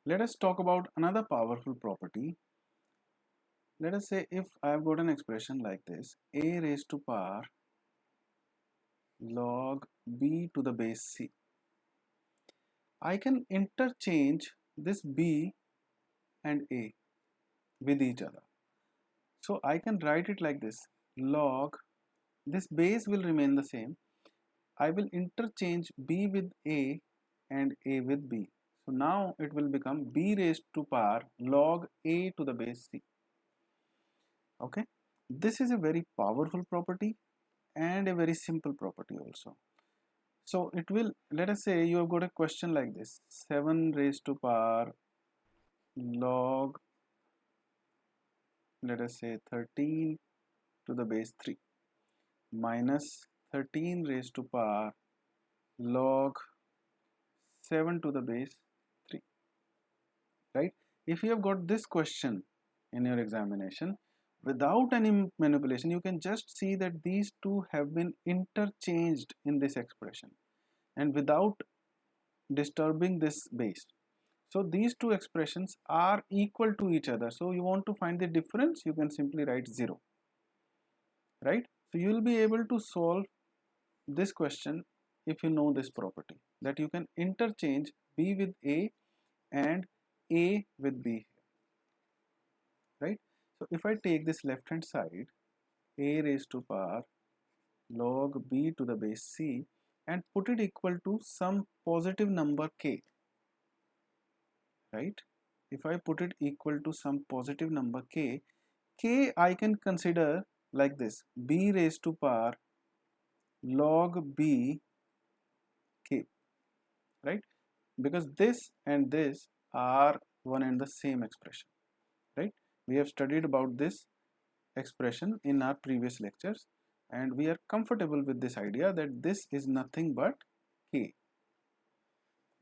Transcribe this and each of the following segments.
Let us talk about another powerful property. Let us say if I have got an expression like this, a raised to power log b to the base c. I can interchange this b and a with each other. So I can write it like this, log, this base will remain the same. I will interchange b with a and a with b. So now it will become b raised to power log a to the base c. Okay, this is a very powerful property and a very simple property also. So it will, let us say you have got a question like this, 7 raised to power log, let us say 13 to the base 3 minus 13 raised to power log 7 to the base 3, right? If you have got this question in your examination, without any manipulation, you can just see that these two have been interchanged in this expression and without disturbing this base. So these two expressions are equal to each other. So you want to find the difference, you can simply write 0, right? So you will be able to solve this question if you know this property, that you can interchange b with a and a with b, right? So if I take this left hand side, a raised to power log b to the base c and put it equal to some positive number k, right? If I put it equal to some positive number k, I can consider like this, b raised to power log b k, right? Because this and this are one and the same expression, right? We have studied about this expression in our previous lectures and we are comfortable with this idea that this is nothing but k.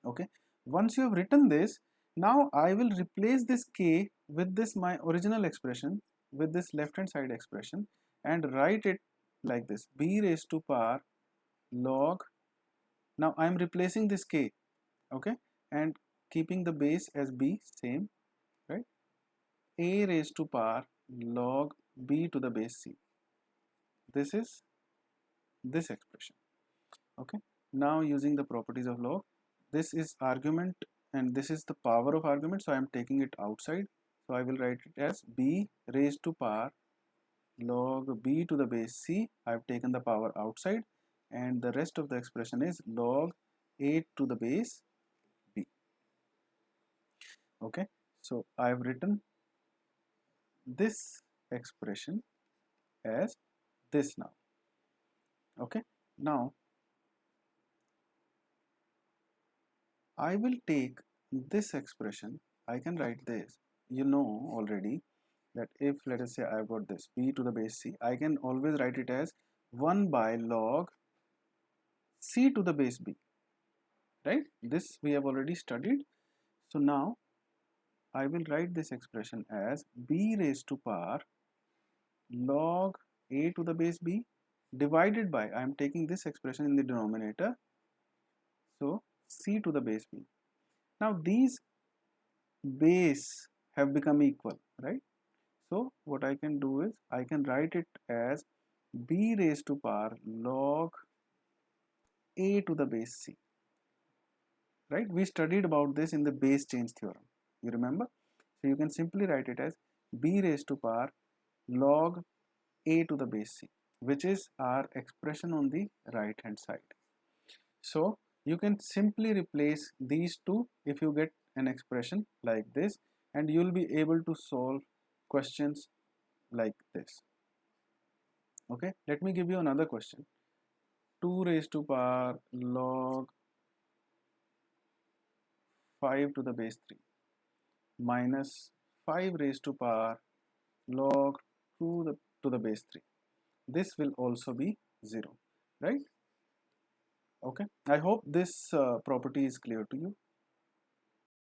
Okay, once you have written this, now I will replace this k with this my original expression, with this left hand side expression, and write it like this, b raised to power log, now I am replacing this k, okay, and keeping the base as b same, right, a raised to power log b to the base c. This is this expression. Okay, now using the properties of log, this is argument and this is the power of argument, so I am taking it outside, so I will write it as b raised to power log b to the base c. I have taken the power outside and the rest of the expression is log a to the base b. Okay, so I have written this expression as this now. Okay, now I will take this expression, I can write this, you know already that if let us say I've got this b to the base c, I can always write it as 1 by log c to the base b, right? This we have already studied. So now I will write this expression as b raised to power log a to the base b divided by, I am taking this expression in the denominator, so c to the base b. Now these base have become equal, right? So what I can do is I can write it as b raised to power log a to the base c, right? We studied about this in the base change theorem, you remember? So you can simply write it as b raised to power log a to the base c, which is our expression on the right hand side. So you can simply replace these two if you get an expression like this, and you will be able to solve questions like this. Okay, let me give you another question. 2 raised to power log 5 to the base 3 minus 5 raised to power log 2 to the base 3. This will also be 0, right? Okay, I hope this property is clear to you.